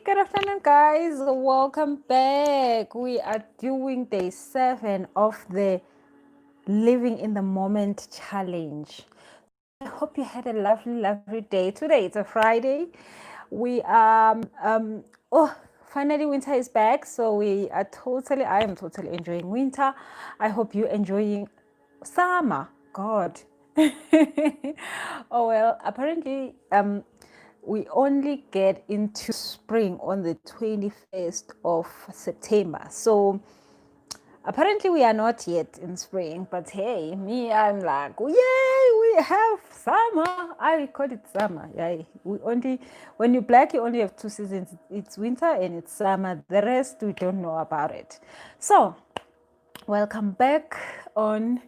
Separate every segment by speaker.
Speaker 1: good afternoon, guys. Welcome back. We are doing day 7 of the Living in the Moment challenge. I hope you had a lovely day. Today it's a Friday. We oh, finally winter is back, so I am totally enjoying winter. I hope you're enjoying summer. God. Oh well, apparently we only get into spring on the 21st of September. So apparently we are not yet in spring, but hey, I'm like, yay, we have summer. I call it summer. Yeah, when you're black, you only have 2 seasons. It's winter and it's summer. The rest we don't know about it. So welcome back on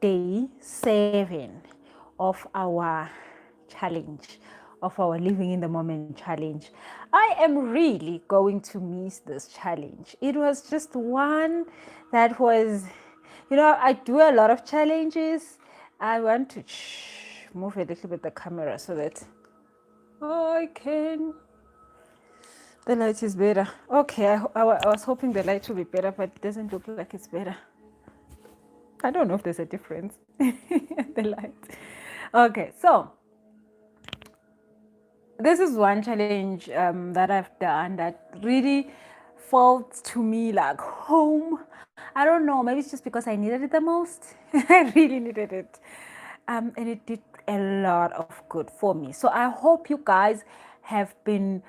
Speaker 1: day 7 of our challenge, of our Living in the Moment challenge. I am really going to miss this challenge. It was just one that was, I do a lot of challenges. I want to move a little bit the camera so that I can. The light is better. Okay, I was hoping the light would be better, but it doesn't look like it's better. I don't know if there's a difference. The light. Okay, so this is one challenge that I've done that really felt to me like home. I don't know, maybe it's just because I needed it the most. I really needed it. And it did a lot of good for me. So I hope you guys have been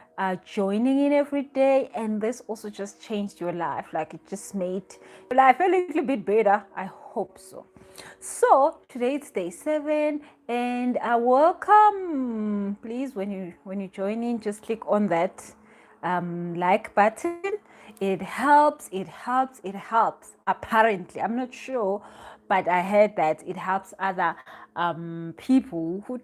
Speaker 1: joining in every day, and this also just changed your life. Like it just made your life a little bit better. I hope so. So today it's day 7, and welcome. Please, when you join in, just click on that like button. It helps. Apparently, I'm not sure, but I heard that it helps other people who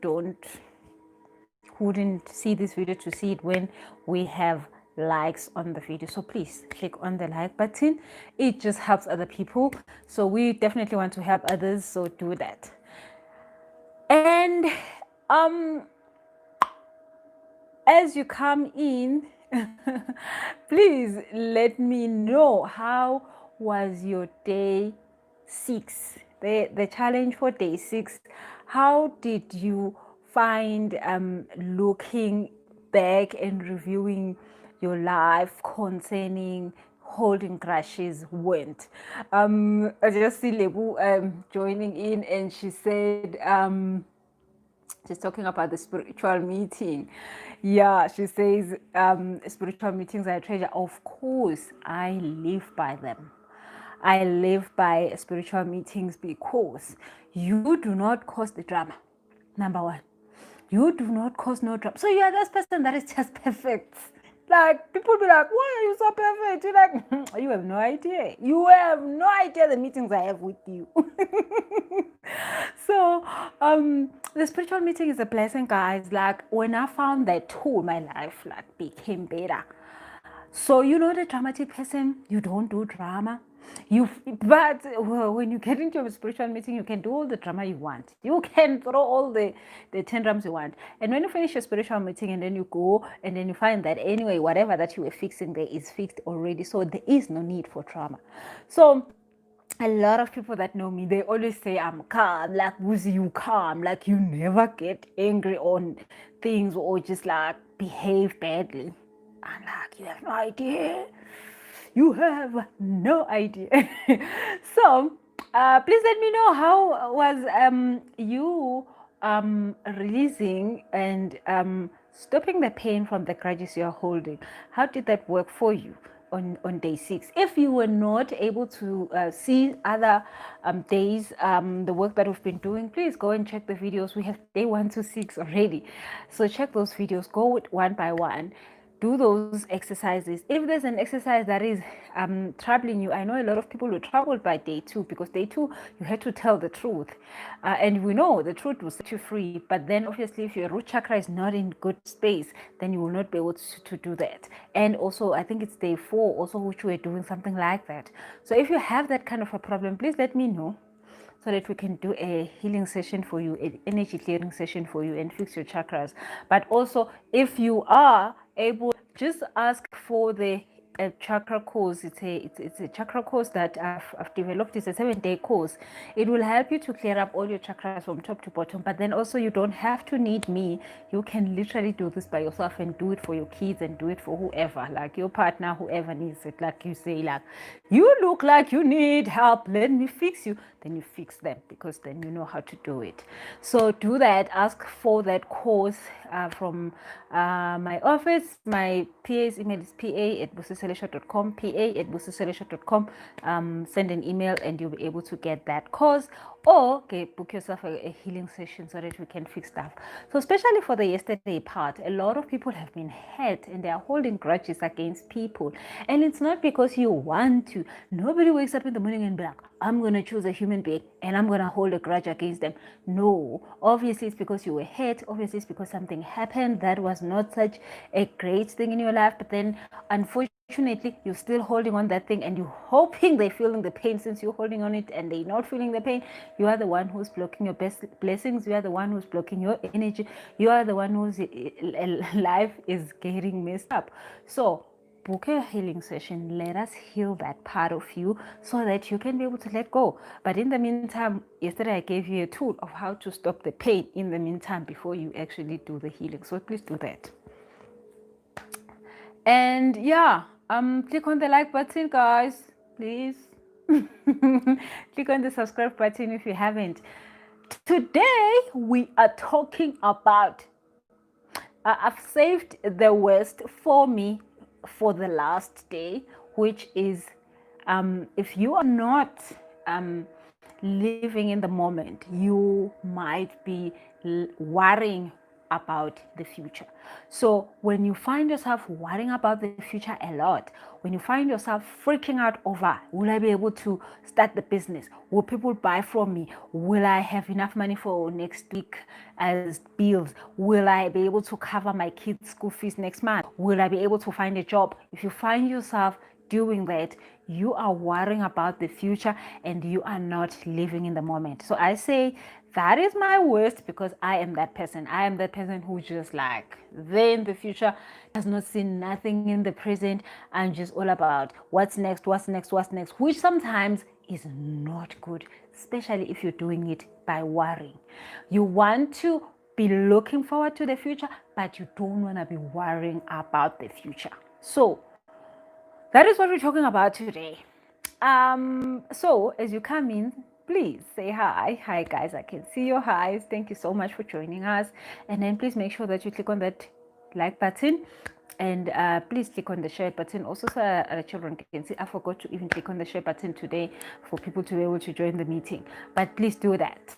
Speaker 1: didn't see this video to see it when we have likes on the video. So please click on the like button. It just helps other people, so we definitely want to help others, so do that. And as you come in, please let me know, how was your day 6, the challenge for day 6. How did you find looking back and reviewing your life concerning holding crushes went? I just see Lebu joining in, and she said she's talking about the spiritual meeting. Yeah, she says spiritual meetings are a treasure. Of course, I live by them. I live by spiritual meetings because you do not cause the drama. Number one, you do not cause no drama. So you are this person that is just perfect. Like, people be like, why are you so perfect? You're like, you have no idea. You have no idea the meetings I have with you. So the spiritual meeting is a blessing, guys. Like, when I found that tool, my life like became better. So the dramatic person, you don't do drama. But when you get into a spiritual meeting, you can do all the drama you want. You can throw all the tantrums you want. And when you finish your spiritual meeting and then you go and then you find that anyway, whatever that you were fixing there is fixed already. So there is no need for drama. So a lot of people that know me, they always say I'm calm. Like, Wuzi, you calm. Like, you never get angry on things or just like behave badly. I'm like, you have no idea. You have no idea. So please let me know, how was you releasing and stopping the pain from the grudges you're holding. How did that work for you on day 6? If you were not able to see other days, the work that we've been doing, please go and check the videos. We have day 1 to 6 already, so check those videos, go one by one, do those exercises. If there's an exercise that is troubling you, I know a lot of people were troubled by day 2, because day 2 you had to tell the truth, and we know the truth will set you free. But then obviously, if your root chakra is not in good space, then you will not be able to do that. And also, I think it's day 4 also, which we're doing something like that. So if you have that kind of a problem, please let me know, so that we can do a healing session for you, an energy clearing session for you, and fix your chakras. But also, if you are able just ask for the chakra course. It's a chakra course that I've developed. It's a 7-day course. It will help you to clear up all your chakras from top to bottom. But then also you don't have to need me. You can literally do this by yourself and do it for your kids and do it for whoever, like your partner, whoever needs it. Like you say, like, you look like you need help, let me fix you. Then you fix them, because then you know how to do it. So do that. Ask for that course from my office. My PA's email is pa@busiselesha.com, pa@busiselesha.com. Send an email and you'll be able to get that course, or book yourself a healing session so that we can fix stuff. So especially for the yesterday part, a lot of people have been hurt and they are holding grudges against people, and it's not because you want to. Nobody wakes up in the morning and be like, I'm going to choose a human being and I'm going to hold a grudge against them. No, obviously it's because you were hurt. Obviously it's because something happened that was not such a great thing in your life, but then unfortunately you're still holding on that thing and you're hoping they're feeling the pain. Since you're holding on it and they're not feeling the pain, you are the one who's blocking your best blessings. You are the one who's blocking your energy. You are the one whose life is getting messed up. So book a healing session. Let us heal that part of you so that you can be able to let go. But in the meantime, yesterday I gave you a tool of how to stop the pain in the meantime before you actually do the healing. So please do that. And yeah, click on the like button, guys, please. Click on the subscribe button if you haven't. Today we are talking about I've saved the worst for me for the last day, which is if you are not living in the moment, you might be worrying about the future. So when you find yourself worrying about the future a lot, when you find yourself freaking out over, will I be able to start the business? Will people buy from me? Will I have enough money for next week as bills? Will I be able to cover my kids' school fees next month? Will I be able to find a job? If you find yourself doing that, you are worrying about the future and you are not living in the moment. So I say that is my worst, because I am that person. I am that person who just like there in the future has not seen nothing in the present. I'm just all about what's next, what's next, what's next, which sometimes is not good, especially if you're doing it by worrying. You want to be looking forward to the future, but you don't want to be worrying about the future. So that is what we're talking about today. So as you come in, please say hi. Hi guys, I can see your highs. Thank you so much for joining us. And then please make sure that you click on that like button, and please click on the share button also, so children can see. I forgot to even click on the share button today for people to be able to join the meeting, but please do that.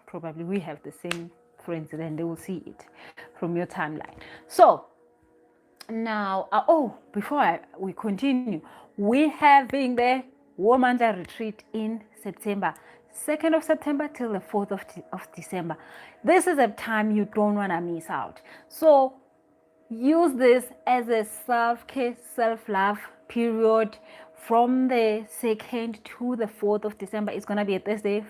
Speaker 1: Probably we have the same friends, and then they will see it from your timeline. So now, before we continue, we're having the Womanda retreat in September, 2nd of September till the 4th of December. This is a time you don't want to miss out. So use this as a self-care, self-love period from the 2nd to the 4th of December. It's going to be a Thursday,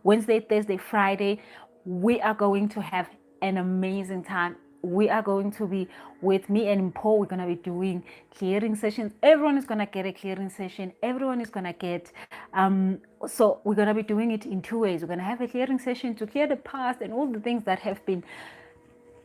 Speaker 1: Wednesday, Thursday, Friday. We are going to have an amazing time. We are going to be with me and Paul. We're going to be doing clearing sessions. Everyone is going to get a clearing session. Everyone is going to get, so we're going to be doing it in 2 ways. We're going to have a clearing session to clear the past and all the things that have been,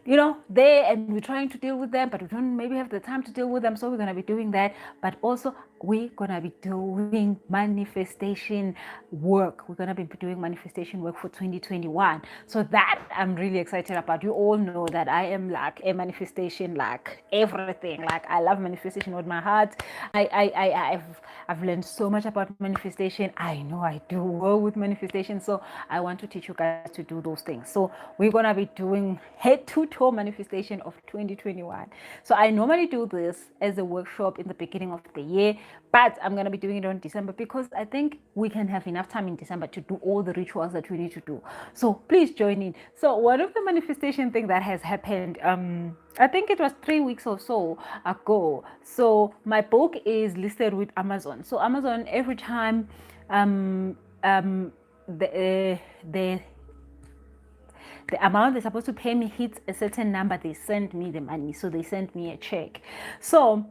Speaker 1: there, and we're trying to deal with them, but we don't maybe have the time to deal with them. So we're going to be doing that. But also we're going to be doing manifestation work. We're going to be doing manifestation work for 2021. So that I'm really excited about. You all know that I am like a manifestation, like everything. Like I love manifestation with my heart. I've learned so much about manifestation. I know I do well with manifestation. So I want to teach you guys to do those things. So we're going to be doing head to toe manifestation of 2021. So I normally do this as a workshop in the beginning of the year, but I'm going to be doing it on December because I think we can have enough time in December to do all the rituals that we need to do. So please join in. So one of the manifestation thing that has happened, I think it was 3 weeks or so ago. So my book is listed with Amazon. So Amazon, every time the amount they're supposed to pay me hits a certain number, they send me the money. So they sent me a check. So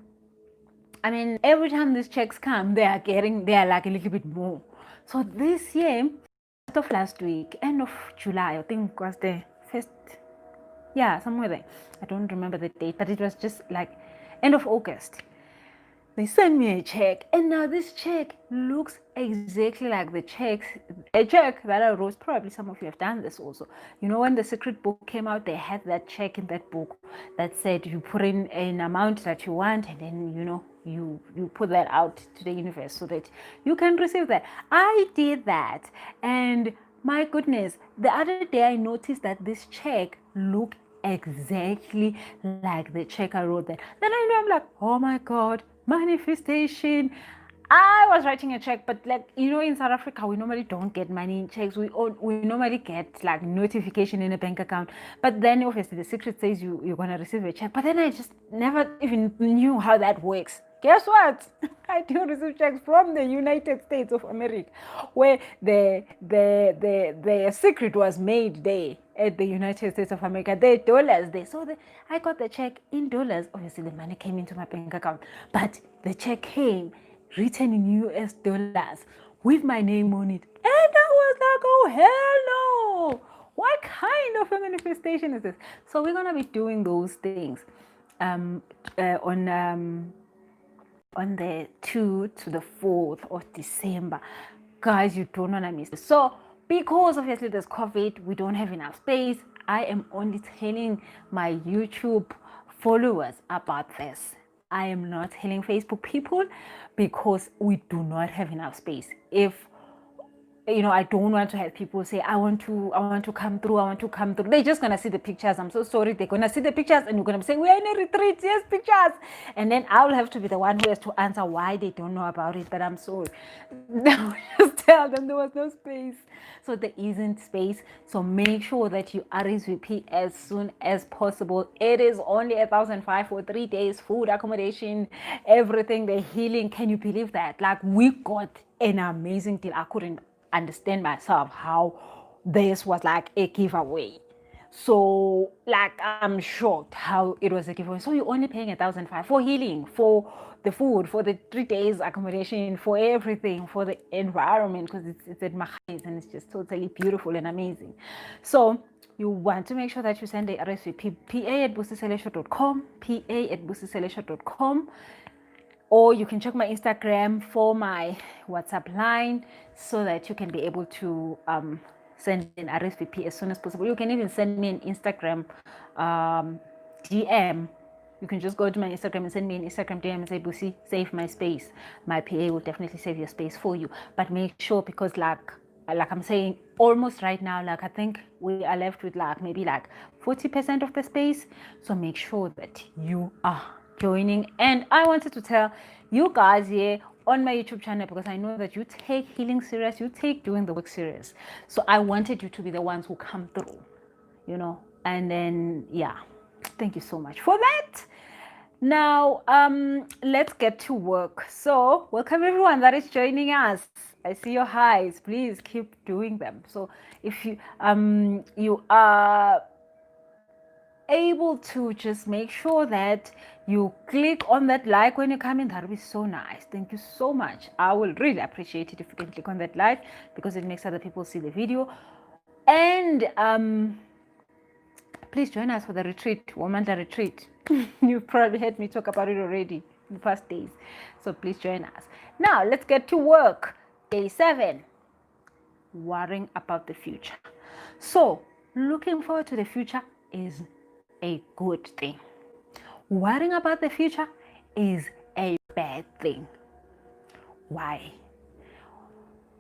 Speaker 1: I mean, every time these checks come, they are like a little bit more. So this year, of last week, end of July, I think was the first, yeah, somewhere there. I don't remember the date, but it was just like end of August. They sent me a check, and now this check looks exactly like a check that I wrote. Probably some of you have done this also. You know, when the secret book came out, they had that check in that book that said you put in an amount that you want, and then you put that out to the universe so that you can receive that. I did that, and my goodness, the other day I noticed that this check looked exactly like the check I wrote that. Then I know, I'm like, oh my God, manifestation. I was writing a check, but like, you know, in South Africa, we normally don't get money in checks. We normally get like notification in a bank account. But then obviously the secret says you're going to receive a check. But then I just never even knew how that works. Guess what? I do receive checks from the United States of America, where the secret was made there at the United States of America. The dollars there. So I got the check in dollars. Obviously, the money came into my bank account, but the check came written in US dollars with my name on it. And I was like, oh, hell no. What kind of a manifestation is this? So we're going to be doing those things on the 2 to the 4th of December. Guys, you don't want to miss it. So because obviously there's COVID, we don't have enough space. I am only telling my YouTube followers about this. I am not telling Facebook people because we do not have enough space. If you know, I don't want to have people say, I want to come through. They're just going to see the pictures. I'm so sorry. They're going to see the pictures and you're going to say, we're in a retreat. Yes, pictures. And then I'll have to be the one who has to answer why they don't know about it. But I'm sorry. Just tell them there was no space. So there isn't space. So make sure that you RSVP as soon as possible. It is only 1,500 for 3 days, food, accommodation, everything, the healing. Can you believe that? Like, we got an amazing deal. I couldn't understand myself how this was like a giveaway. So like, I'm shocked how it was a giveaway. So you're only paying 1,500 for healing, for the food, for the 3 days accommodation, for everything, for the environment, because it's at Mahais and it's just totally beautiful and amazing. So you want to make sure that you send a RSVP, pa@busiselesho.com, pa@busiselesho.com. Or you can check my Instagram for my WhatsApp line so that you can be able to send an RSVP as soon as possible. You can even send me an Instagram DM. You can just go to my Instagram and send me an Instagram DM and say, Busi, save my space. My PA will definitely save your space for you. But make sure, because like I'm saying, almost right now, like I think we are left with like maybe like 40% of the space. So make sure that you are joining. And I wanted to tell you guys here on my YouTube channel, because I know that you take healing serious, you take doing the work serious. So I wanted you to be the ones who come through, you know. And then yeah, thank you so much for that. Now let's get to work. So welcome everyone that is joining us. I see your highs. Please keep doing them. So if you you are able to just make sure that you click on that like when you come in, that would be so nice. Thank you so much. I will really appreciate it if you can click on that like, because it makes other people see the video. And please join us for the retreat, Womanda retreat. You've probably heard me talk about it already in the past days, so please join us. Now let's get to work. Day 7, worrying about the future. So looking forward to the future is a good thing. Worrying about the future is a bad thing. Why?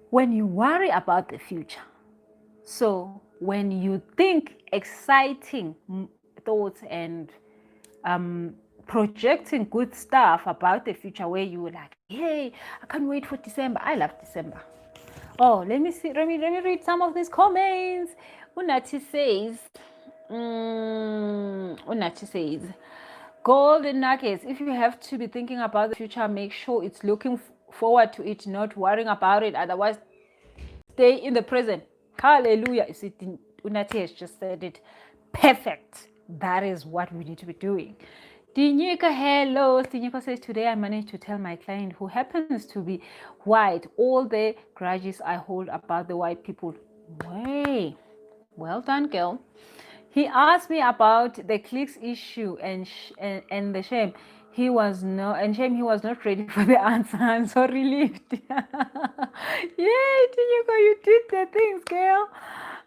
Speaker 1: When you worry about the future, so when you think exciting thoughts and projecting good stuff about the future, where you were like, hey, I can't wait for December. I love December. Oh, let me see. Let me read some of these comments. Unati says, golden nuggets. If you have to be thinking about the future, make sure it's looking forward to it, not worrying about it. Otherwise, stay in the present. Hallelujah. You see, Unati has just said it. Perfect. That is what we need to be doing. Dinyika, hello. Dinyika says, today I managed to tell my client, who happens to be white, all the grudges I hold about the white people. Way. Well done, girl. He asked me about the clicks issue and the shame. He was not ready for the answer. I'm so relieved. Yay, Tinyuko, you did the things, girl.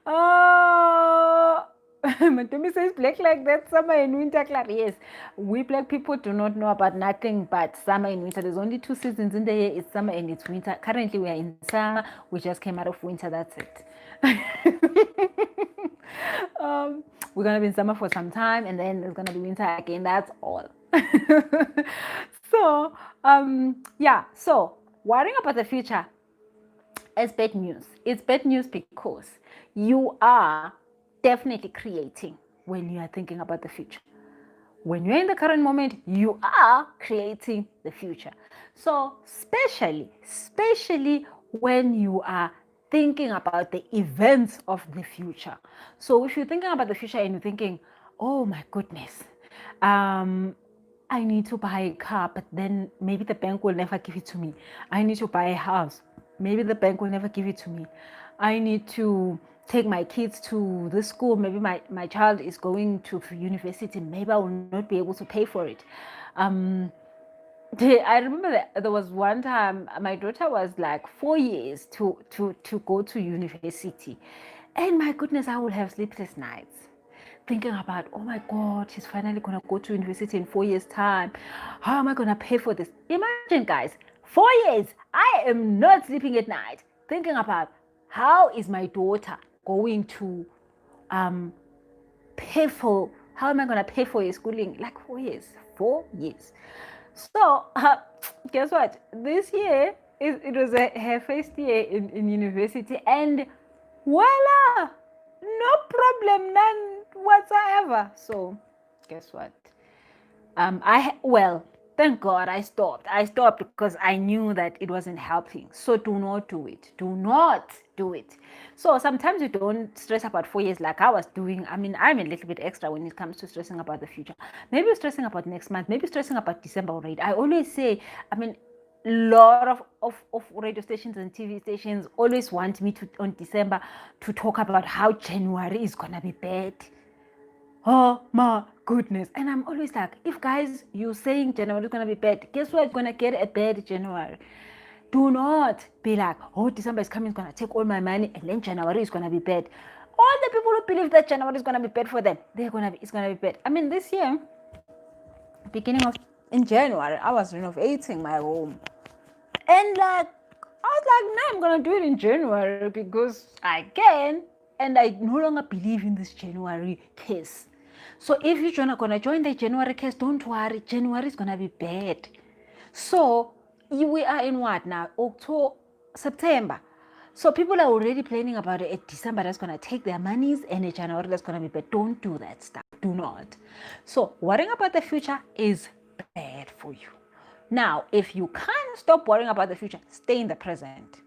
Speaker 1: Oh, Matumi says black like that, summer and winter. Yes, we black people do not know about nothing but summer and winter. There's only 2 seasons in the year. It's summer and it's winter. Currently, we are in summer. We just came out of winter. That's it. We're gonna be in summer for some time, and then there's gonna be winter again. That's all. So yeah, so worrying about the future is bad news. It's bad news because you are definitely creating when you are thinking about the future. When you're in the current moment, you are creating the future. So especially when you are thinking about the events of the future. So if you're thinking about the future and you're thinking, oh my goodness, I need to buy a car, but then maybe the bank will never give it to me. I need to buy a house. Maybe the bank will never give it to me. I need to take my kids to the school. Maybe my child is going to university. Maybe I will not be able to pay for it. I remember that there was one time my daughter was like 4 years to go to university. And my goodness, I would have sleepless nights thinking about, oh my God, she's finally going to go to university in 4 years' time. How am I going to pay for this? Imagine, guys, 4 years, I am not sleeping at night thinking about how is my daughter going to pay for, how am I going to pay for your schooling? Like 4 years, 4 years. So guess what? This year, it was her first year in university, and voila, no problem, none whatsoever. So guess what? Thank God I stopped. I stopped because I knew that it wasn't helping. So do not do it. Do not do it. So sometimes you don't stress about 4 years like I was doing. I mean, I'm a little bit extra when it comes to stressing about the future. Maybe you're stressing about next month. Maybe stressing about December already. I always say, I mean, a lot of radio stations and TV stations always want me to on December to talk about how January is gonna be bad. Oh my goodness. And I'm always like, if guys, you're saying January is going to be bad, guess what? Going to get a bad January. Do not be like, oh, December is coming, it's going to take all my money, and then January is going to be bad. All the people who believe that January is going to be bad for them, it's going to be bad. I mean, this year, in January, I was renovating my home. And I was like, no, I'm going to do it in January because I can. And I no longer believe in this January case. So if you're going to join the January case, don't worry. January is going to be bad. So we are in what now? October, September. So people are already planning about a December that's going to take their monies and a January that's going to be bad. Don't do that stuff. Do not. So worrying about the future is bad for you. Now, if you can't stop worrying about the future, stay in the present.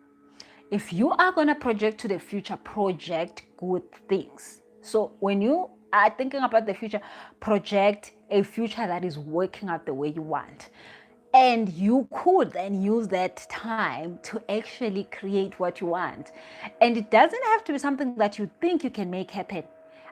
Speaker 1: If you are going to project to the future, project good things. So when you are thinking about the future, project a future that is working out the way you want. And you could then use that time to actually create what you want. And it doesn't have to be something that you think you can make happen.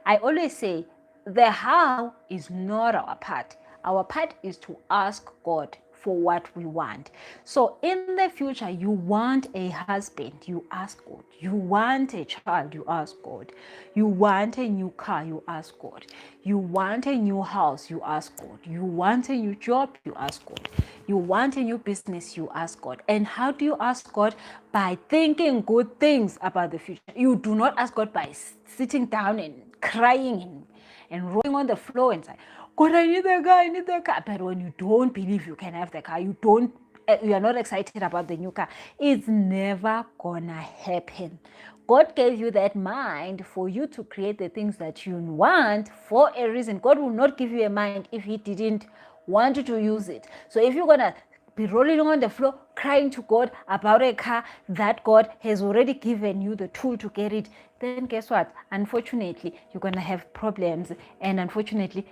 Speaker 1: I always say the how is not our part. Our part is to ask God for what we want. So in the future, you want a husband, you ask God. You want a child, you ask God. You want a new car, you ask God. You want a new house, you ask God. You want a new job, you ask God. You want a new business, you ask God. And how do you ask God? By thinking good things about the future. You do not ask God by sitting down and crying and rolling on the floor and say, God, I need the car. But when you don't believe you can have the car, you are not excited about the new car, it's never gonna happen. God gave you that mind for you to create the things that you want for a reason. God will not give you a mind if He didn't want you to use it. So if you're gonna be rolling on the floor, crying to God about a car that God has already given you the tool to get it, then guess what? Unfortunately, you're going to have problems. And unfortunately,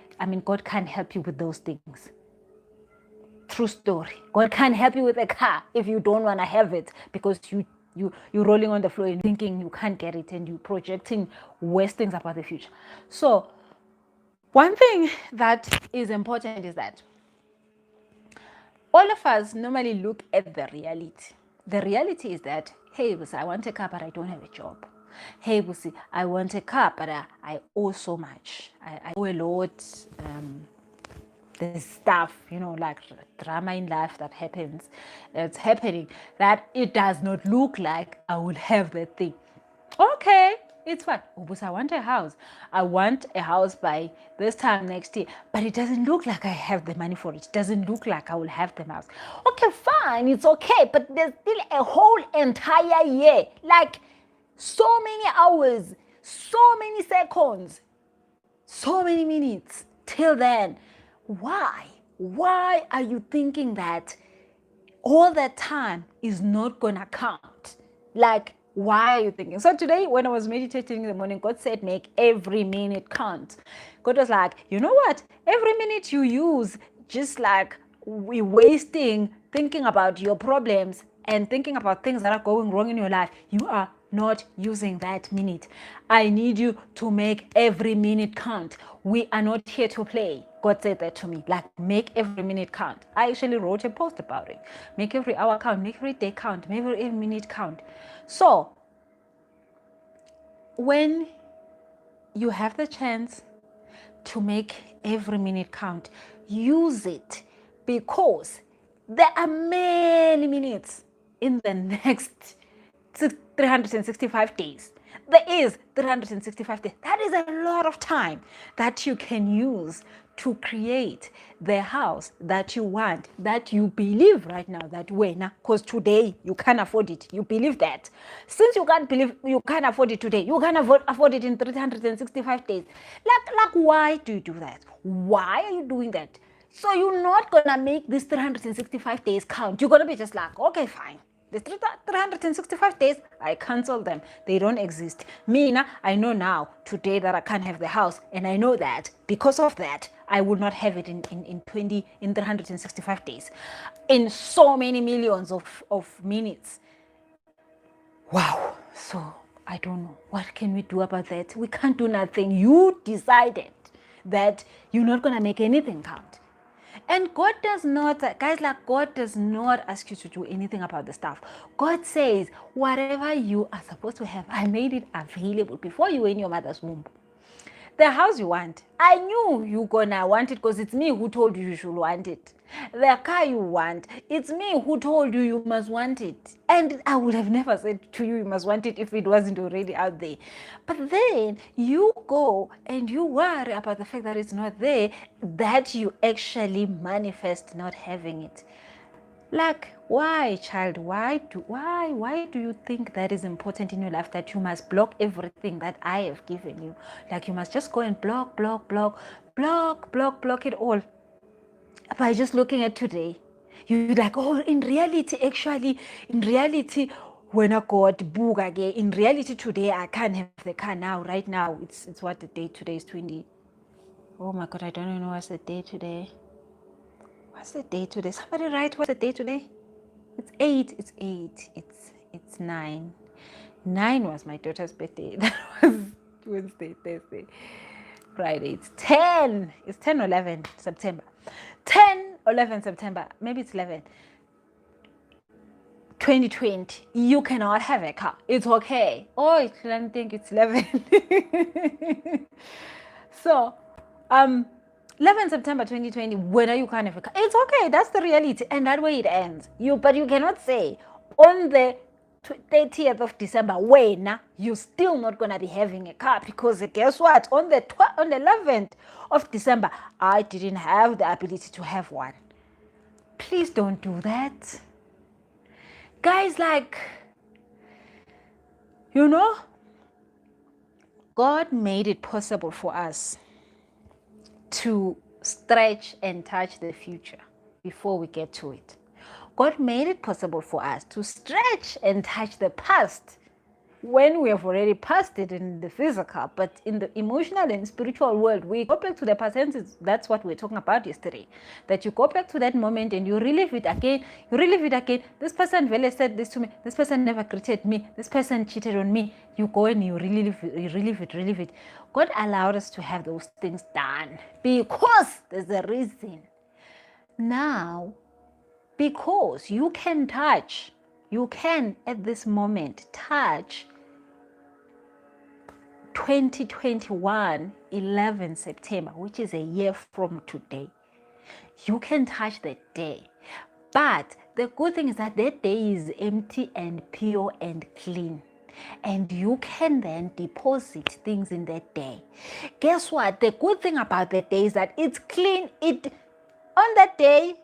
Speaker 1: God can't help you with those things. True story. God can't help you with a car if you don't want to have it, because you're rolling on the floor and thinking you can't get it, and you're projecting worse things about the future. So one thing that is important is that all of us normally look at the reality. The reality is that, hey, Busi, I want a car, but I don't have a job. Hey, Busi, I want a car, but I owe so much. I owe a lot. There's stuff, like drama in life that happens, that's happening, that it does not look like I will have that thing. Okay, it's fine. Oh, but I want a house. I want a house by this time next year, but it doesn't look like I have the money for it. It doesn't look like I will have the house. Okay, fine, it's okay, but there's still a whole entire year, like so many hours, so many seconds, so many minutes till then. Why are you thinking that all that time is not gonna count? Like, why are you thinking? So today when I was meditating in the morning, God said make every minute count. God was like, you know what, every minute you use, just like we wasting thinking about your problems and thinking about things that are going wrong in your life, you are not using that minute. I need you to make every minute count. We are not here to play. God said that to me, like, make every minute count. I actually wrote a post about it. Make every hour count, make every day count, make every minute count. So when you have the chance to make every minute count, use it, because there are many minutes in the next 365 days. There is 365 days. That is a lot of time that you can use to create the house that you want, that you believe right now that way now, because today you can't afford it. You believe that. Since you can't afford it today, you can't afford it in 365 days. Like why do you do that? Why are you doing that? So you're not gonna make this 365 days count. You're gonna be just like, okay, fine. The 365 days, I cancel them. They don't exist. I know now, today, that I can't have the house. And I know that because of that, I will not have it in 365 days. In so many millions of minutes. Wow. So I don't know. What can we do about that? We can't do nothing. You decided that you're not going to make anything count. And God does not, guys, like, God does not ask you to do anything about the stuff. God says, whatever you are supposed to have, I made it available before you were in your mother's womb. The house you want, I knew you gonna want it, because it's me who told you should want it. The car you want, it's me who told you must want it. And I would have never said to you must want it if it wasn't already out there. But then you go and you worry about the fact that it's not there, that you actually manifest not having it. Like, why, child? Why do you think that is important in your life, that you must block everything that I have given you? Like, you must just go and block it all by just looking at today. You're like, oh, in reality, when I got book again, in reality today I can't have the car now. Right now, it's what the date today is, 20. Oh my God, I don't even know what's the date today. What's the day today? Somebody write what's the day today? It's 8. It's 9. 9 was my daughter's birthday. That was Wednesday, Thursday, Friday. It's 10. It's 10 or 11 September. 10 or 11 September. Maybe it's 11. 2020. You cannot have a car. It's okay. Oh, I don't think it's 11. So, 11 September 2020, whether you can't have a car, it's okay. That's the reality. And that way it ends. But you cannot say on the 30th of December, when you're still not going to be having a car, because guess what? On the 11th of December, I didn't have the ability to have one. Please don't do that. Guys, like, God made it possible for us to stretch and touch the future before we get to it. God made it possible for us to stretch and touch the past when we have already passed it in the physical, but in the emotional and spiritual world, we go back to the past. That's what we were talking about yesterday. That you go back to that moment and you relive it again, you relive it again. This person really said this to me, this person never greeted me, this person cheated on me. You go and you relive it. God allowed us to have those things done because there's a reason. Now, because you can at this moment touch 2021 11 September, which is a year from today. You can touch that day. But the good thing is that day is empty and pure and clean. And you can then deposit things in that day. Guess what? The good thing about that day is that it's clean. On that day,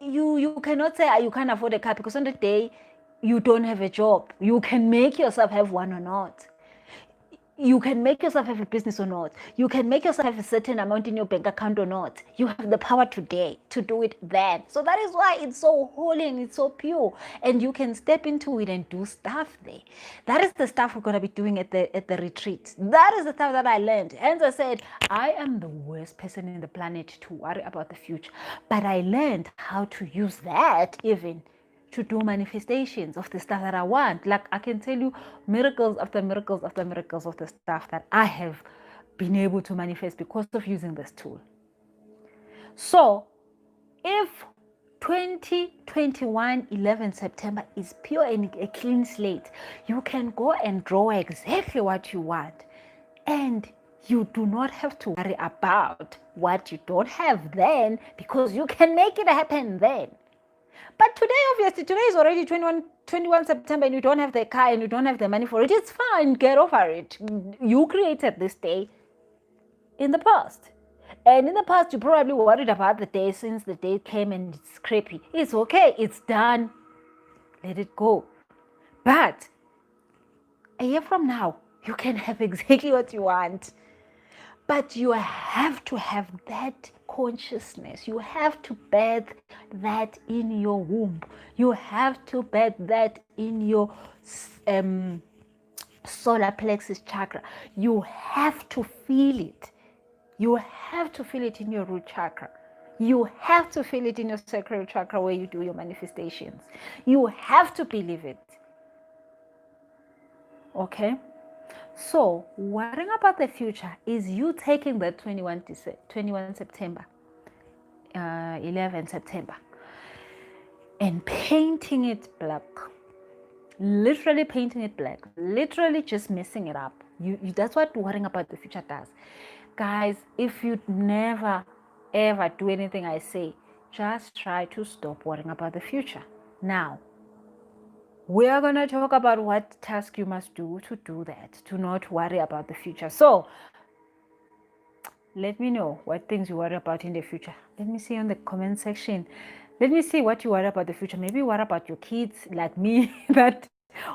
Speaker 1: you cannot say you can't afford a car, because on the day you don't have a job. You can make yourself have one or not. You can make yourself have a business or not. You can make yourself have a certain amount in your bank account or not. You have the power today to do it then. So that is why it's so holy and it's so pure. And you can step into it and do stuff there. That is the stuff we're going to be doing at the retreat. That is the stuff that I learned. Hence I said, I am the worst person in the planet to worry about the future. But I learned how to use that even to do manifestations of the stuff that I want. Like I can tell you miracles after miracles after miracles of the stuff that I have been able to manifest because of using this tool. So if 2021 11 September is pure and a clean slate, you can go and draw exactly what you want, and you do not have to worry about what you don't have then, because you can make it happen then. But today, obviously, today is already 21 September and you don't have the car and you don't have the money for it. It's fine. Get over it. You created this day in the past. And in the past, you probably worried about the day since the day came and it's crappy. It's okay. It's done. Let it go. But a year from now, you can have exactly what you want. But you have to have that consciousness. You have to birth that in your womb. You have to birth that in your solar plexus chakra. You have to feel it. You have to feel it in your root chakra. You have to feel it in your sacral chakra where you do your manifestations. You have to believe it. Okay? So, worrying about the future is you taking the 21 September, 11 September, and painting it black. Literally painting it black. Literally just messing it up. That's what worrying about the future does. Guys, if you never, ever do anything I say, just try to stop worrying about the future. Now, we are going to talk about what task you must do to do that, to not worry about the future. So, let me know what things you worry about in the future. Let me see on the comment section. Let me see what you worry about the future. Maybe you worry about your kids, like me, that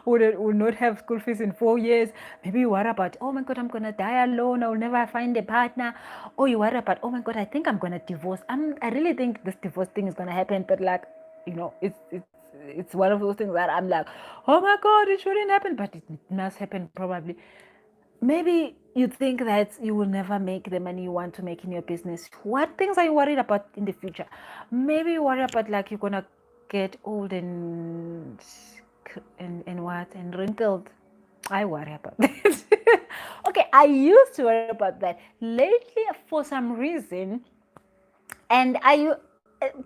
Speaker 1: will not have school fees in 4 years. Maybe you worry about, oh my God, I'm going to die alone. I will never find a partner. Or you worry about, oh my God, I think I'm going to divorce. I really think this divorce thing is going to happen. But like, it's one of those things that I'm like, oh my God, it shouldn't happen, but it must happen probably. Maybe you think that you will never make the money you want to make in your business. What things are you worried about in the future? Maybe you worry about like you're gonna get old and wrinkled. I worry about that. Okay, I used to worry about that. Lately, for some reason, and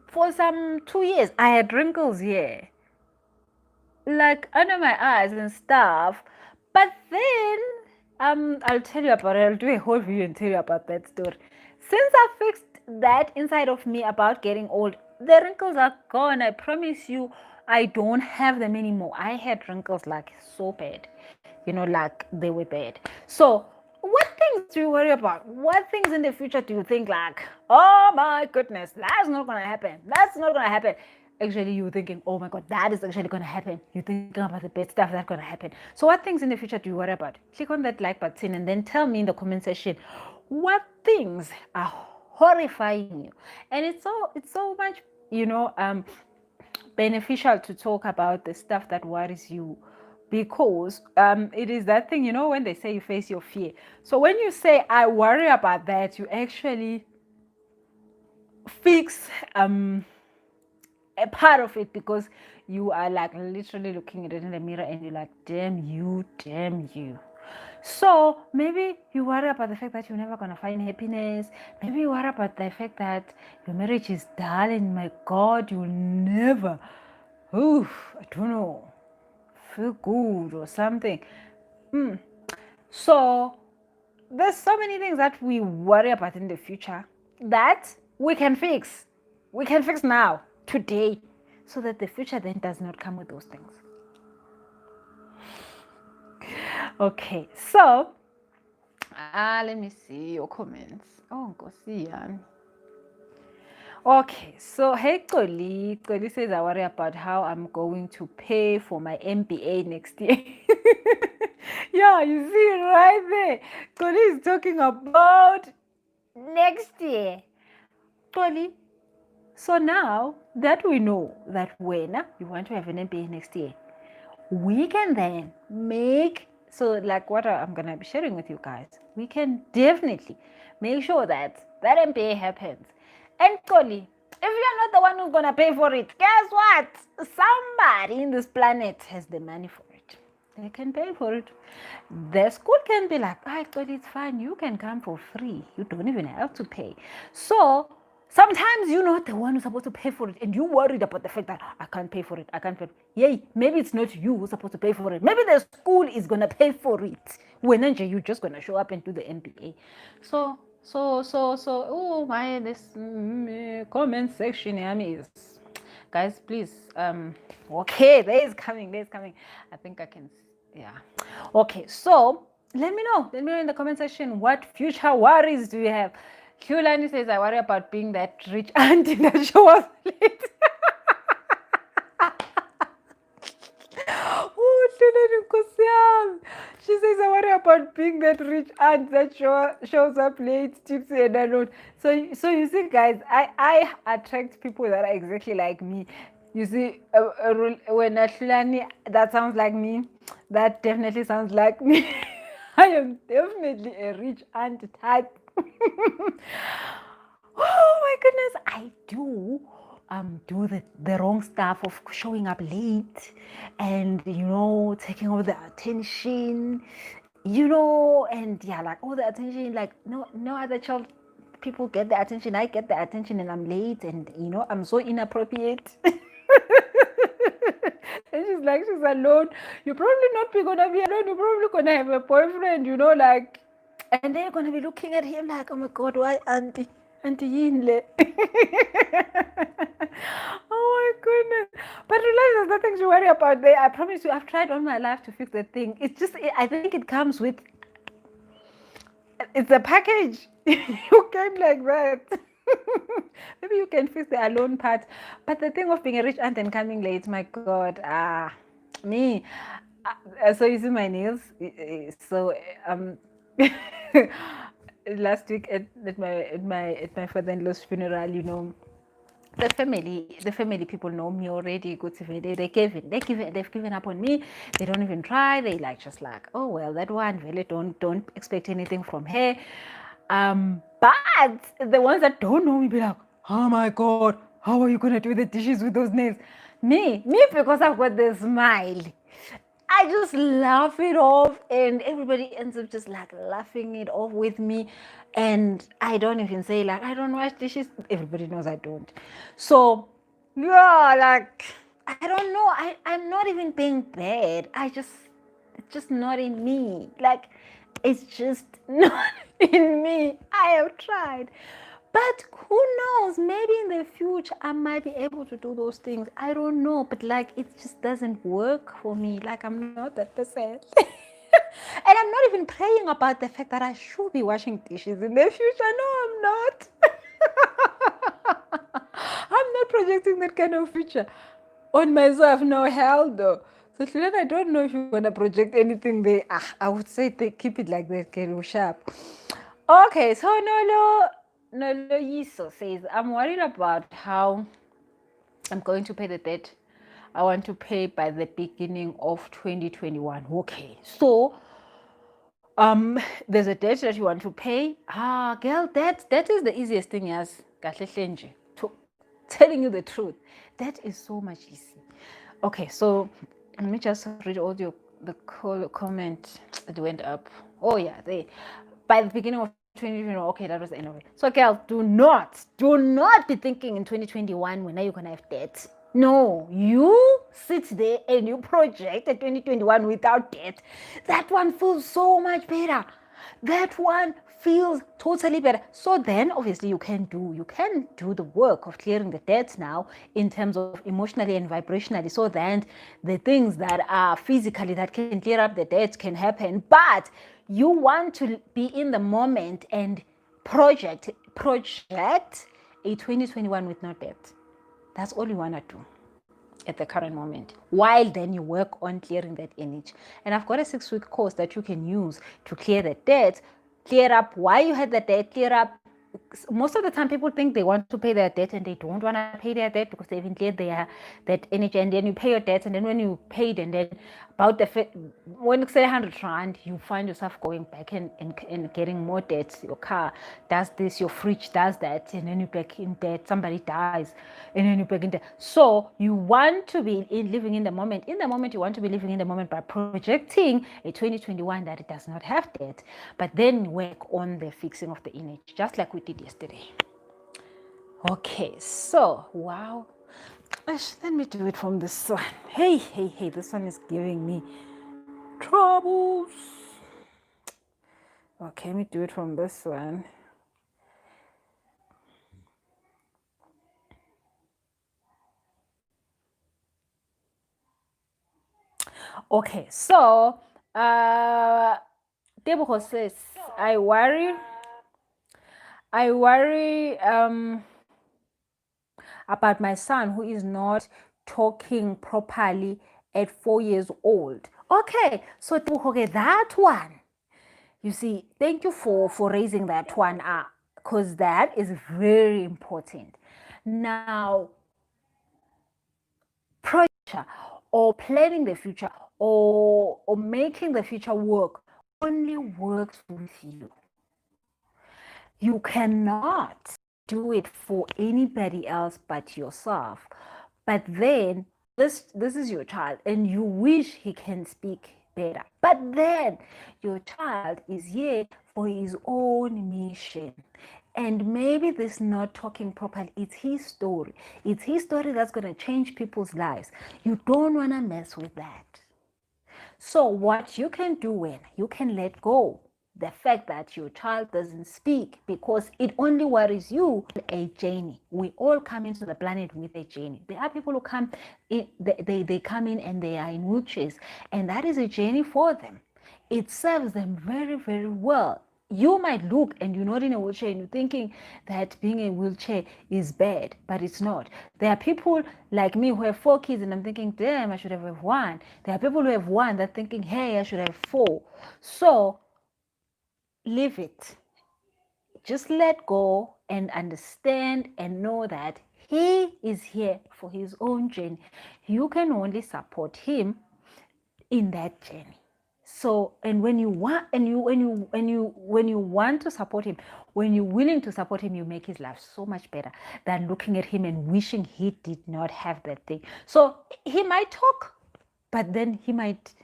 Speaker 1: for some 2 years, I had wrinkles here, like under my eyes and stuff. But then, I'll tell you about it. I'll do a whole video and tell you about that story. Since I fixed that inside of me about getting old, the wrinkles are gone. I promise you, I don't have them anymore. I had wrinkles like so bad, like they were bad. So, what things do you worry about? What things in the future do you think like, oh my goodness, that's not going to happen. That's not going to happen. Actually, you're thinking, oh my God, that is actually going to happen. You're thinking about the bad stuff that's going to happen. So what things in the future do you worry about? Click on that like button and then tell me in the comment section what things are horrifying you. And it's so much, beneficial to talk about the stuff that worries you, because it is that thing, when they say you face your fear. So when you say I worry about that, you actually fix a part of it, because you are like literally looking at it in the mirror and you're like, damn you, damn you. So maybe you worry about the fact that you're never going to find happiness. Maybe you worry about the fact that your marriage is dull and my God, you'll never, I don't know, feel good or something. So there's so many things that we worry about in the future that we can fix. We can fix now, today, so that the future then does not come with those things. Okay, so let me see your comments. Oh, Nkosi yami. Okay, so hey Koli says I worry about how I'm going to pay for my MBA next year. Yeah, you see it right there. Koli is talking about next year. Koli, so now that we know that when you want to have an MBA next year, we can then so like what I'm going to be sharing with you guys, we can definitely make sure that MBA happens. And Koli, if you're not the one who's going to pay for it, guess what? Somebody in this planet has the money for it. They can pay for it. The school can be like, Koli, it's fine. You can come for free. You don't even have to pay. So sometimes you're not the one who's supposed to pay for it, and you're worried about the fact that I can't pay for it. Yay, maybe it's not you who's supposed to pay for it. Maybe the school is going to pay for it. When you're just going to show up and do the MBA. So, oh my, this comment section is, guys, please, okay, there is coming. I think I can, yeah. Okay, so let me know in the comment section, what future worries do you have? Kulani says, I worry about being that rich auntie that shows up late. She says, I worry about being that rich aunt that shows up late, tipsy and alone. So you see, guys, I attract people that are exactly like me. You see, when Ashulani, that sounds like me. That definitely sounds like me. I am definitely a rich aunt type. Oh my goodness, I do the wrong stuff of showing up late and taking all the attention, and yeah, like all the attention, like no other child people get the attention. I get the attention and I'm late, and I'm so inappropriate. And she's like, she's alone. You're probably not gonna be alone. You're probably gonna have a boyfriend, like, and they're gonna be looking at him like, oh my God, why auntie Yinle? Oh my goodness. But realize there's nothing to worry about there. I promise you, I've tried all my life to fix the thing. It's just, I think it comes with, it's a package. You came like that. Maybe you can fix the alone part. But the thing of being a rich aunt and coming late, my God, me. So you see my nails. So last week at my father-in-law's funeral, the family people know me already. They've given up on me. They don't even try. They just like, oh well, that one really don't expect anything from her. But the ones that don't know me be like, oh my God, how are you gonna do the dishes with those nails? Me, because I've got the smile, I just laugh it off, and everybody ends up just like laughing it off with me. And I don't even say like, I don't wash dishes. Everybody knows I don't. So yeah, like, I don't know. I'm not even being bad. It's just not in me. Like, it's just not in me. I have tried. But who knows? Maybe in the future I might be able to do those things. I don't know. But like, it just doesn't work for me. Like, I'm not that person. And I'm not even praying about the fact that I should be washing dishes in the future. No, I'm not. I'm not projecting that kind of future on myself. No, hell no. So Julian, I don't know if you're gonna project anything there. I would say keep it like that, get sharp. Okay, so Nolo Yiso says, I'm worried about how I'm going to pay the debt I want to pay by the beginning of 2021. Okay, so there's a debt that you want to pay. Girl, that is the easiest thing, as to telling you the truth. That is so much easy. Okay, so let me just read all the comment. It went up. Oh yeah, they by the beginning of 2020. Okay, that was the end of it. So girl, do not be thinking in 2021 when are you gonna have debt. No, you sit there and you project a 2021 without debt. That one feels so much better. That one feels totally better. So then obviously you can do the work of clearing the debts now in terms of emotionally and vibrationally, so that the things that are physically that can clear up the debts can happen. But you want to be in the moment and project a 2021 with no debt. That's all you want to do at the current moment, while then you work on clearing that energy. And I've got a 6-week course that you can use to clear the debt, clear up why you had the debt, clear up. Most of the time people think they want to pay their debt and they don't want to pay their debt because they've cleared that energy, and then you pay your debt, and then when you paid, and then about when you say 100 rand, you find yourself going back and getting more debts. Your car does this, your fridge does that, and then you're back in debt. Somebody dies, and then you're back in debt. So you want to be living in the moment. In the moment, you want to be living in the moment by projecting a 2021 that it does not have debt, but then work on the fixing of the energy, just like we did yesterday. Okay, so wow. Let me do it from this one. Hey, this one is giving me troubles. Okay, let me do it from this one. Okay, so Debo says, I worry about my son who is not talking properly at 4 years old. Okay, so that one, you see, thank you for raising that one up, because that is very important. Now, project or planning the future or making the future work only works with you. You cannot do it for anybody else but yourself. But then this is your child and you wish he can speak better. But then your child is here for his own mission. And maybe this not talking properly, it's his story. It's his story that's going to change people's lives. You don't want to mess with that. So what you can do when you can let go the fact that your child doesn't speak, because it only worries you. A journey. We all come into the planet with a journey. There are people who come in, they come in and they are in wheelchairs, and that is a journey for them. It serves them very, very well. You might look and you're not in a wheelchair and you're thinking that being in a wheelchair is bad, but it's not. There are people like me who have 4 kids and I'm thinking, damn, I should have 1. There are people who have 1 that thinking, hey, I should have 4. So leave it. Just let go and understand and know that he is here for his own journey. You can only support him in that journey. So, and when you want, and when you want to support him, when you're willing to support him, you make his life so much better than looking at him and wishing he did not have that thing. So he might talk, but then he might,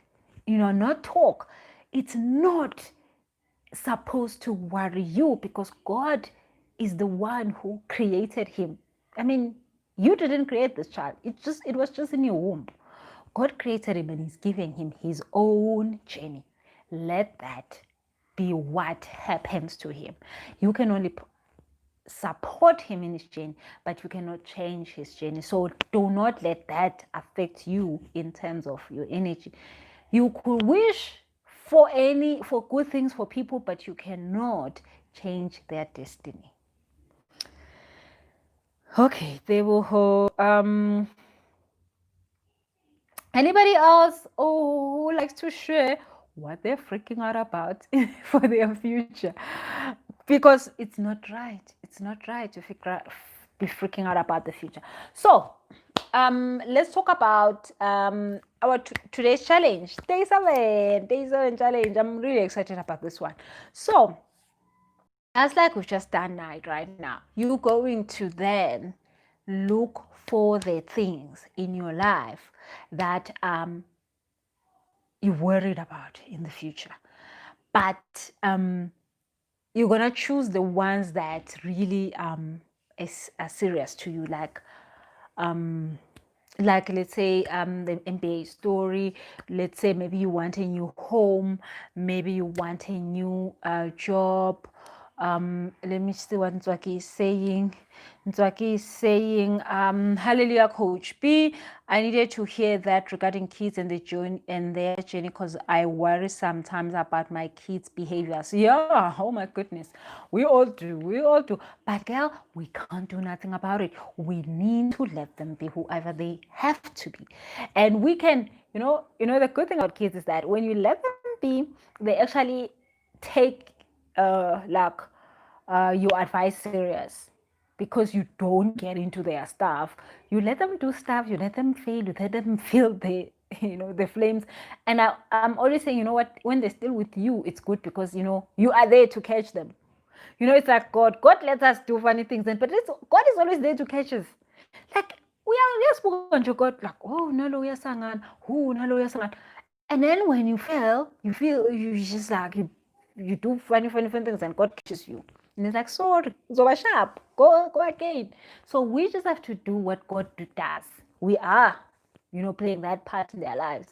Speaker 1: not talk. It's not supposed to worry you, because God is the one who created him. I mean, you didn't create this child. It was just in your womb. God created him and he's giving him his own journey. Let that be what happens to him. You can only support him in his journey, but you cannot change his journey. So do not let that affect you in terms of your energy. You could wish for good things for people, but you cannot change their destiny. Okay, they will anybody else who likes to share what they're freaking out about for their future? Because it's not right. It's not right to be freaking out about the future. So let's talk about our today's challenge. Day 7 challenge. I'm really excited about this one. So, as like we've just done right now, you're going to then look for the things in your life that you're worried about in the future. But you're gonna choose the ones that really are serious to you, like let's say the MBA story. Let's say maybe you want a new home, maybe you want a new job. Let me see what Nzwaki is saying. Nzwaki is saying, hallelujah, Coach B. I needed to hear that regarding kids and their journey, because I worry sometimes about my kids' behaviors. Yeah, oh my goodness. We all do. But girl, we can't do nothing about it. We need to let them be whoever they have to be. And we can, the good thing about kids is that when you let them be, they actually take your advice serious, because you don't get into their stuff. You let them do stuff, you let them fail, you let them feel the flames. And I'm always saying, you know what, when they're still with you, it's good, because you are there to catch them. It's like God lets us do funny things, but God is always there to catch us. Like we are spoken to God, like, oh no, we are singing, oh no, we are singing. And then when you fail, you feel you just like you do funny things, and God catches you. And it's like, sorry, so sharp, go again. So we just have to do what God does. We are, playing that part in their lives.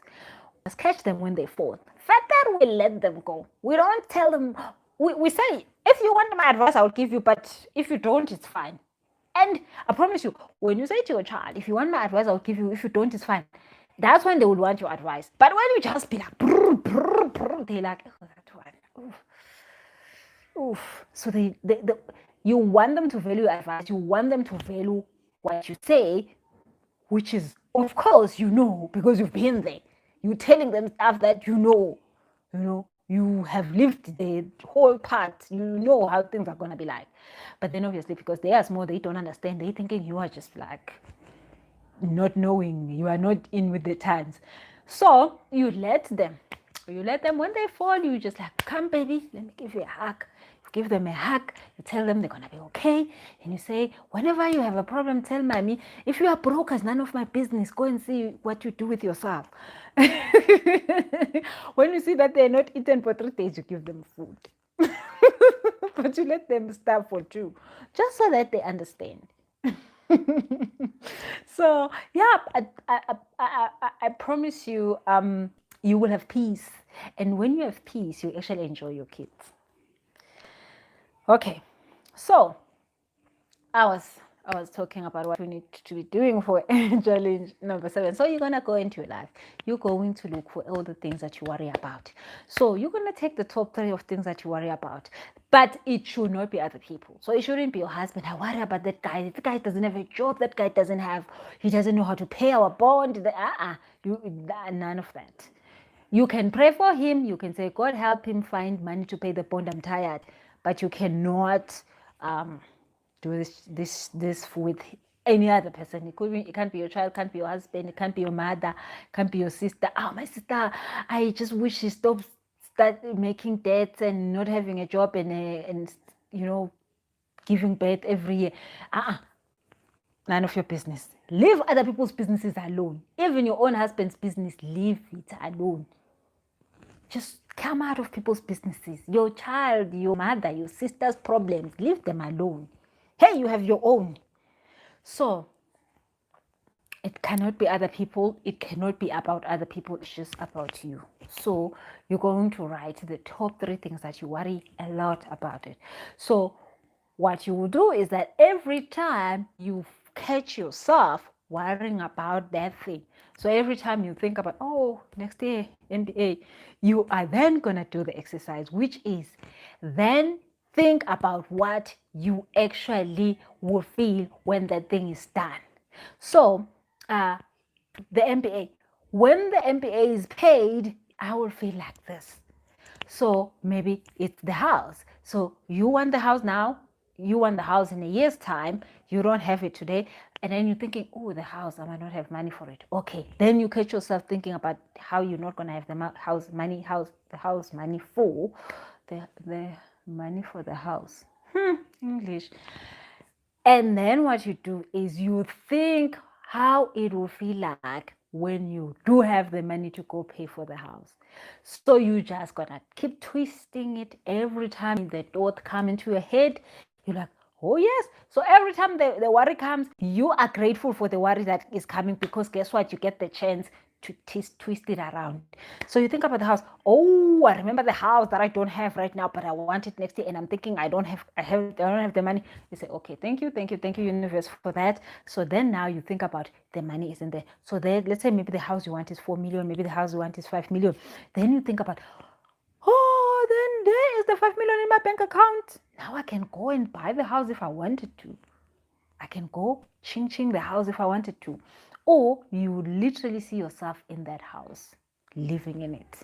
Speaker 1: Just catch them when they fall. Further, we let them go. We don't tell them. We say, if you want my advice, I'll give you, but if you don't, it's fine. And I promise you, when you say to your child, if you want my advice, I'll give you. If you don't, it's fine. That's when they would want your advice. But when you just be like, they're like, oh, that one. Oof. Oof. So you want them to value advice. You want them to value what you say, which is, of course, because you've been there. You're telling them stuff that you have lived the whole part. You know how things are going to be like. But then obviously, because they are small, they don't understand. They're thinking you are just like not knowing. You are not in with the times. So you let them. When they fall, you just like, come baby, let me give you a hug. You give them a hug. You tell them they're going to be okay. And you say, whenever you have a problem, tell mommy. If you are broke, it's none of my business. Go and see what you do with yourself. When you see that they're not eaten for 3 days, you give them food. But you let them starve for 2, just so that they understand. So yeah, I promise you, you will have peace. And when you have peace, you actually enjoy your kids. Okay, so I was talking about what we need to be doing for challenge number 7. So you're going to go into your life. You're going to look for all the things that you worry about. So you're going to take the top 3 of things that you worry about. But it should not be other people. So it shouldn't be your husband. I worry about that guy. That guy doesn't have a job. That guy he doesn't know how to pay our bond. None of that. You can pray for him. You can say, God, help him find money to pay the bond. I'm tired. But you cannot do this with any other person. It can't be your child, can't be your husband, it can't be your mother, can't be your sister. Oh, my sister, I just wish she start making debts and not having a job and giving birth every year. None of your business. Leave other people's businesses alone. Even your own husband's business, leave it alone. Just come out of people's businesses. Your child, your mother, your sister's problems, leave them alone. Hey, you have your own. So it cannot be other people. It cannot be about other people. It's just about you. So you're going to write the top 3 things that you worry a lot about it. So what you will do is that every time you catch yourself worrying about that thing, so every time you think about, next year, MBA, you are then going to do the exercise, which is then think about what you actually will feel when that thing is done. So the MBA, when the MBA is paid, I will feel like this. So maybe it's the house. So you want the house now. you want the house in a year's time, you don't have it today, and then you're thinking, oh, the house, I might not have money for it. Okay, then you catch yourself thinking about how you're not going to have the house money for the money for the house. English. And then what you do is you think how it will feel like when you do have the money to go pay for the house. So you just gonna keep twisting it every time the thought come into your head. You're like, oh yes. So every time the worry comes, you are grateful for the worry that is coming, because guess what? You get the chance to twist it around. So you think about the house. Oh, I remember the house that I don't have right now, but I want it next year, and I'm thinking I don't have the money. You say, okay, thank you, universe, for that. So then now you think about the money isn't there. So there, let's say maybe the house you want is 4 million, maybe the house you want is 5 million. Then you think about, oh, then there is the 5 million in my bank account. Now I can go and buy the house if I wanted to. I can go ching the house if I wanted to. Or you literally see yourself in that house, living in it.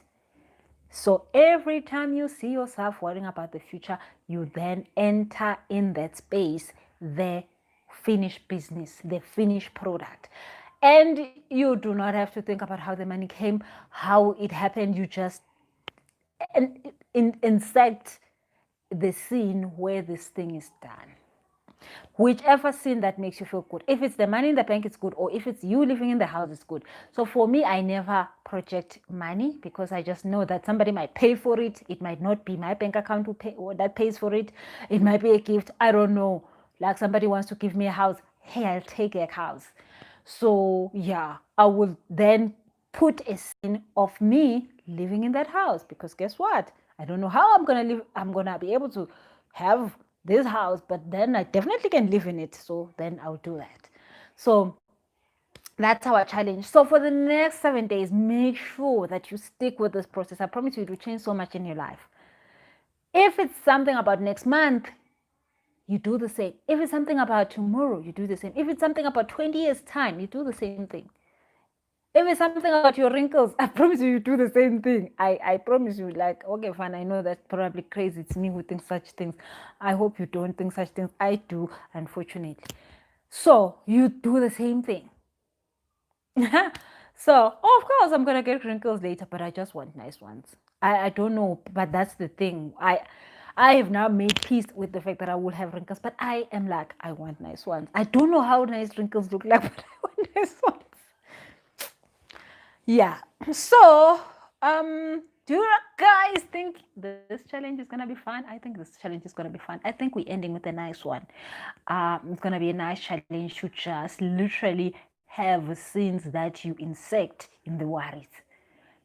Speaker 1: So every time you see yourself worrying about the future, you then enter in that space, the finished business, the finished product. And you do not have to think about how the money came, how it happened. You just insert the scene where this thing is done. Whichever scene that makes you feel good. If it's the money in the bank, it's good. Or if it's you living in the house, it's good. So for me, I never project money, because I just know that somebody might pay for it. It might not be my bank account who pay, or that pays for it. It might be a gift. I don't know. Like somebody wants to give me a house. Hey, I'll take a house. So yeah, I will then put a scene of me living in that house, because guess what? I don't know how I'm going to live. I'm going to be able to have this house, but then I definitely can live in it. So then I'll do that. So that's our challenge. So for the next 7 days, make sure that you stick with this process. I promise you it will change so much in your life. If it's something about next month, you do the same. If it's something about tomorrow, you do the same. If it's something about 20 years' time, you do the same thing. If it's something about your wrinkles, I promise you do the same thing. I promise you, like, okay, fine, I know that's probably crazy. It's me who thinks such things. I hope you don't think such things. I do, unfortunately. So you do the same thing. So, of course, I'm going to get wrinkles later, but I just want nice ones. I don't know, but that's the thing. I have now made peace with the fact that I will have wrinkles, but I am like, I want nice ones. I don't know how nice wrinkles look like, but I want nice ones. Yeah. So, do you guys think this challenge is gonna be fun? I think this challenge is gonna be fun. I think we're ending with a nice one. It's gonna be a nice challenge to just literally have scenes that you insect in the worries.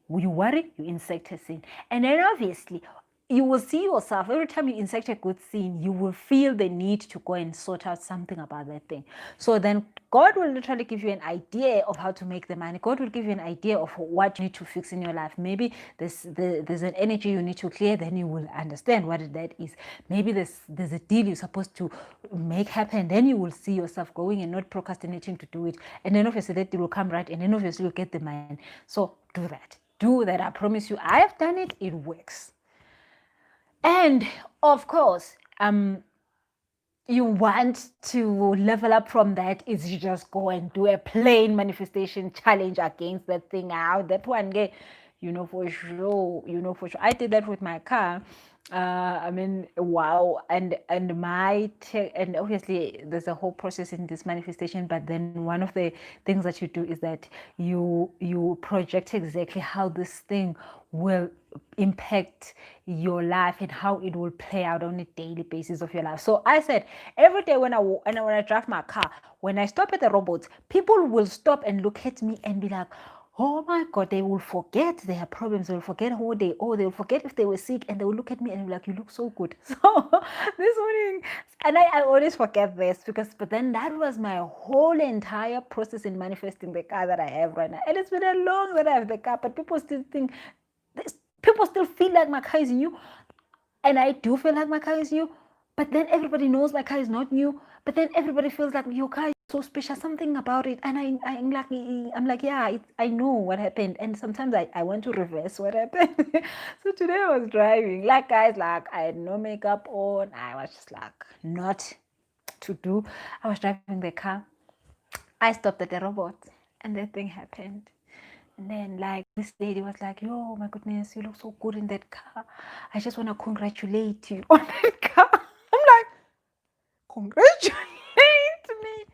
Speaker 1: When you worry, you insect a scene. And then obviously, you will see yourself, every time you insert a good scene, you will feel the need to go and sort out something about that thing. So then God will literally give you an idea of how to make the money. God will give you an idea of what you need to fix in your life. Maybe there's an energy you need to clear, then you will understand what that is. Maybe there's a deal you're supposed to make happen, then you will see yourself going and not procrastinating to do it. And then obviously that deal will come right, and then obviously you'll get the money. So do that. Do that. I promise you, I have done it. It works. And of course, you want to level up from that, is you just go and do a plain manifestation challenge against that thing out. That one, for sure. I did that with my car. Wow. And and obviously there's a whole process in this manifestation, but then one of the things that you do is that you project exactly how this thing will impact your life and how it will play out on a daily basis of your life. So I said, every day when I drive my car, when I stop at the robots, people will stop and look at me and be like, oh my God, they will forget their problems. They will forget who they are. They will forget if they were sick, and they will look at me and be like, you look so good. So this morning, and I always forget this, but then that was my whole entire process in manifesting the car that I have right now. And it's been a long that I have the car, but people still feel like my car is new. And I do feel like my car is new, but then everybody knows my car is not new. But then everybody feels like your car is so special, something about it. And I'm like, yeah, I know what happened. And sometimes I want to reverse what happened. So today I was driving, like guys, like I had no makeup on. I was just like not to do. I was driving the car. I stopped at the robot and that thing happened. And then like this lady was like, yo, my goodness, you look so good in that car. I just want to congratulate you on that car. I'm like, congratulate me.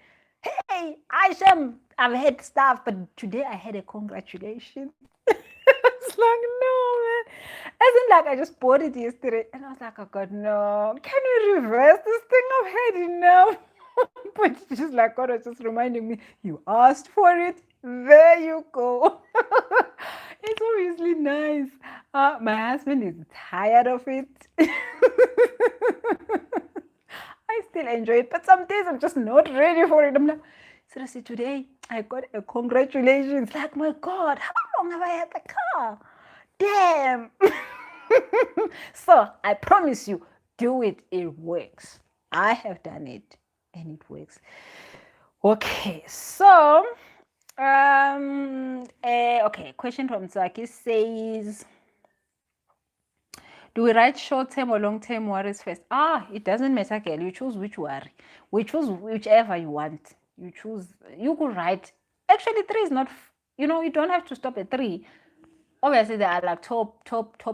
Speaker 1: Hey, Aisha, I've had stuff, but today I had a congratulation. It's like, no, man. As in, like, I just bought it yesterday. And I was like, oh, God, no. Can we reverse this thing? I've had enough. But it's just like, God was just reminding me, you asked for it. There you go. It's obviously nice. My husband is tired of it. I still enjoy it, but some days I'm just not ready for it. I'm like, seriously, today I got a congratulations. Like, my God, how long have I had the car? Damn. So I promise you, do it. It works. I have done it and it works. Okay, so okay, question from Zaki says, do we write short-term or long-term worries first? It doesn't matter, girl. You choose which worry. We choose whichever you want. You choose. You could write. Actually, 3 is not. You don't have to stop at 3. Obviously, there are like top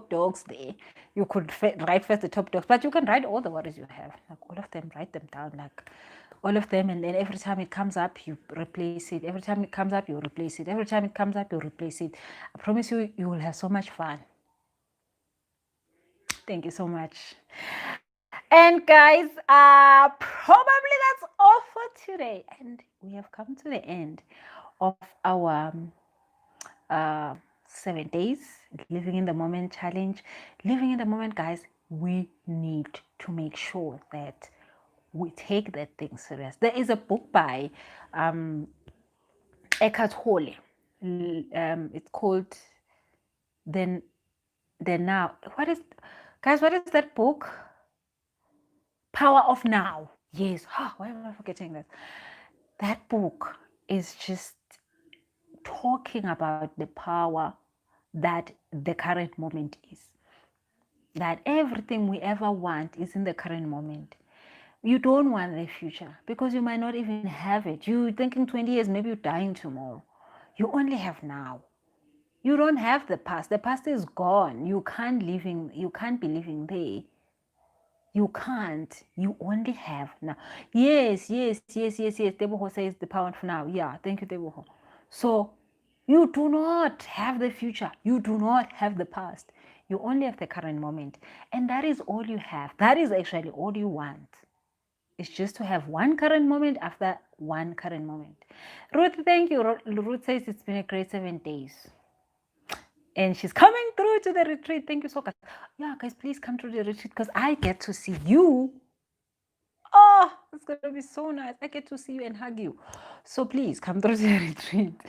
Speaker 1: dogs there. You could write first the top dogs, but you can write all the worries you have. Like all of them, write them down. Like all of them, and then every time it comes up, you replace it. Every time it comes up, you replace it. Every time it comes up, you replace it. I promise you, you will have so much fun. Thank you so much. And guys, probably that's all for today. And we have come to the end of our 7 days living in the moment challenge. Living in the moment, guys, we need to make sure that we take that thing serious. There is a book by Eckhart Tolle. It's called the Now. What is that book? Power of Now. Yes. Why am I forgetting that? That book is just talking about the power that the current moment is. That everything we ever want is in the current moment. You don't want the future because you might not even have it. You're thinking 20 years, maybe you're dying tomorrow. You only have now. You don't have the past. The past is gone. You can't be living there. You can't. You only have now. Yes. Teboho says the power of now. Yeah, thank you, Teboho. So you do not have the future. You do not have the past. You only have the current moment. And that is all you have. That is actually all you want. It's just to have one current moment after one current moment. Ruth, thank you. Ruth says it's been a great 7 days. And she's coming through to the retreat. Thank you so much. Yeah, guys, please come to the retreat because I get to see you. Oh, it's going to be so nice. I get to see you and hug you. So please come through to the retreat.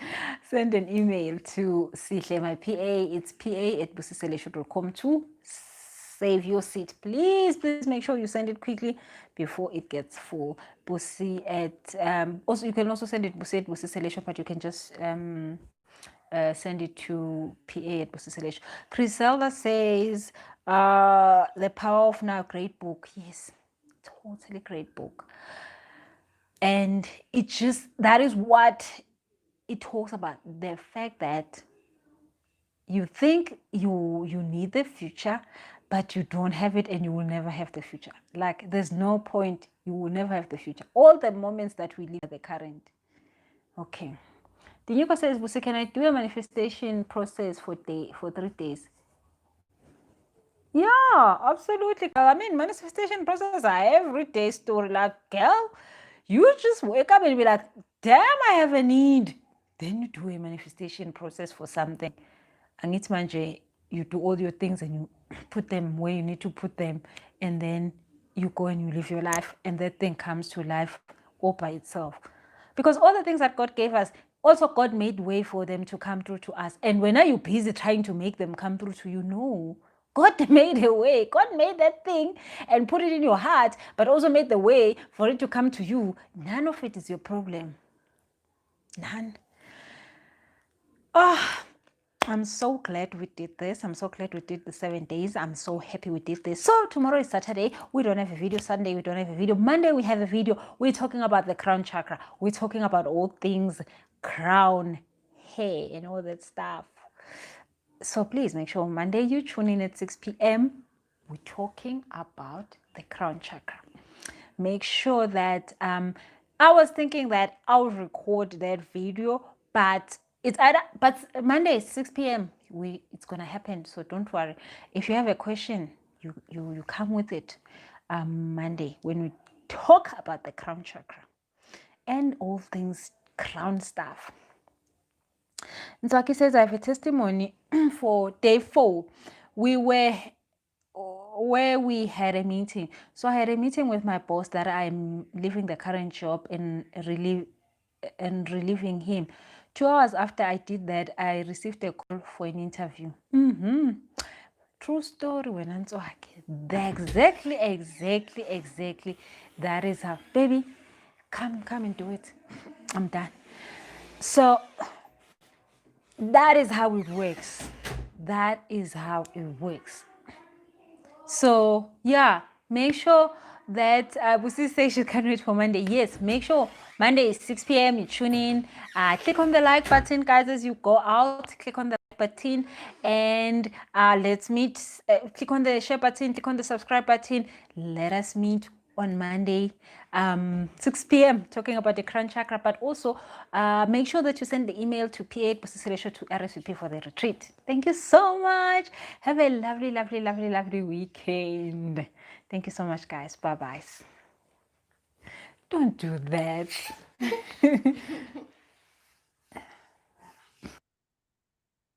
Speaker 1: Send an email to Sihle, my PA. It's pa@busiselesho.com to save your seat. Please make sure you send it quickly before it gets full. Busi also you can also send it Busi@busiselesho, but you can just send it to pa@busiselesho. Criselda says The Power of Now, great book. Yes, totally great book. And that is what it talks about, the fact that you think you need the future, but you don't have it and you will never have the future. Like there's no point, you will never have the future. All the moments that we live are the current. Okay. Dinyuko says, Busi, can I do a manifestation process for 3 days? Yeah, absolutely. I mean, manifestation process are everyday story. Like, girl, you just wake up and be like, damn, I have a need. Then you do a manifestation process for something. And it's manje, you do all your things and you put them where you need to put them. And then you go and you live your life. And that thing comes to life all by itself. Because all the things that God gave us, also God made way for them to come through to us. And when are you busy trying to make them come through to you? No. God made a way. God made that thing and put it in your heart, but also made the way for it to come to you. None of it is your problem. None. Oh, I'm so glad we did this. I'm so glad we did the 7 days. I'm so happy we did this. So tomorrow is Saturday. We don't have a video. Sunday, we don't have a video. Monday, we have a video. We're talking about the crown chakra. We're talking about all things crown, hair, and all that stuff. So please make sure Monday you tune in at 6 p.m. We're talking about the crown chakra. Make sure that I was thinking that I'll record that video, but Monday 6 p.m. It's gonna happen. So don't worry. If you have a question, you come with it Monday when we talk about the crown chakra and all things crown stuff. Ntswaki says, I have a testimony for day 4. We were where we had a meeting. So I had a meeting with my boss that I'm leaving the current job and relieving him. 2 hours after I did that, I received a call for an interview. True story. When I'm so happy. Exactly. That is how, baby, come and do it. I'm done. So that is how it works. So yeah, make sure that Busi says she can't wait for Monday. Yes, make sure Monday is 6 p.m. You tune in. Click on the like button, guys, as you go out. Click on the like button and let's meet. Click on the share button. Click on the subscribe button. Let us meet on Monday, 6 p.m. talking about the crown chakra, but also make sure that you send the email to pa.busisileisho to RSVP for the retreat. Thank you so much. Have a lovely weekend. Thank you so much, guys. Bye-bye. Don't do that.